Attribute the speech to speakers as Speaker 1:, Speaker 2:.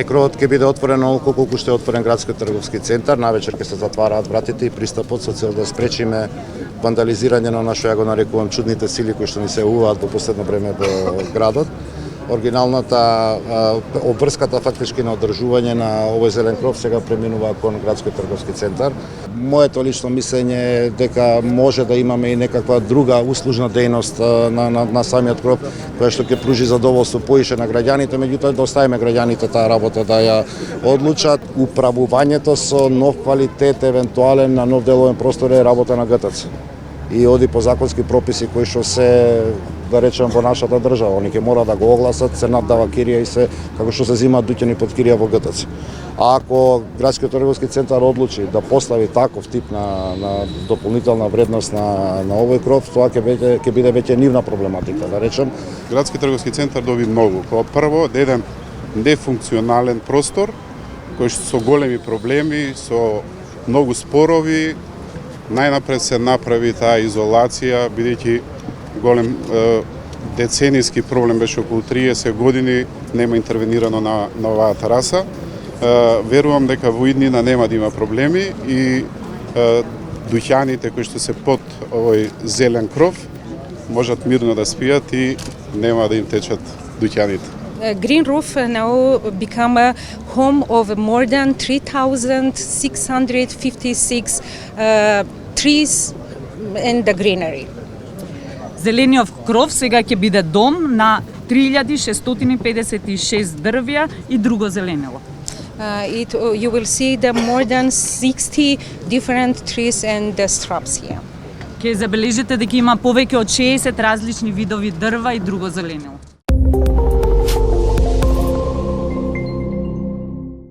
Speaker 1: Кровот ќе биде отворен онолку колку што е отворен градскиот трговски центар. Навечер ќе се затвараат вратите и пристапот со цел да спречиме вандализирање на што ја го нарекувам чудните сили кои што ни се уваат во последно време во градот. Оригиналната обврската фактички на одржување на овој зелен кров сега преминува кон градскиот трговски центар. Моето лично мислење е дека може да имаме и некаква друга услужна дејност на самиот кров, која што ќе пружи задоволство поише на граѓаните, меѓутоа да оставиме граѓаните таа работа да ја одлучат. Управувањето со нов квалитет, евентуален на нов деловен простор е работа на ГТЦ. И оди по законски прописи кои што се, да речем, во нашата држава. Они ќе мора да го огласат, се наддава кирија и се како што се земаат дуќани под кирија во ГТЦ. А ако градскиот трговски центар одлучи да постави таков тип на дополнителна вредност на овој кров, тоа ќе биде веќе нивна проблематика, да речем.
Speaker 2: Градски трговски центар доби многу. Како прво, еден нефункционален простор кој што со големи проблеми, со многу спорови. Најнапред се направи таа изолација, бидејќи голем деценијски проблем беше околу 30 години, нема интервенирано на оваа тераса. Верувам дека во иднина нема да има проблеми и дуќаните кои што се под овој зелен кров можат мирно да спијат и нема да им течат дуќаните.
Speaker 3: Green Roof now become a home of more than 3,656 trees and the greenery.
Speaker 4: Зелениот кров сега ќе биде дом на 3656 дрвја и друго зеленило.
Speaker 3: You will see the more than 60 different trees and the shrubs here.
Speaker 4: Ќе забележите дека има повеќе од 60 различни видови дрва и друго зеленило.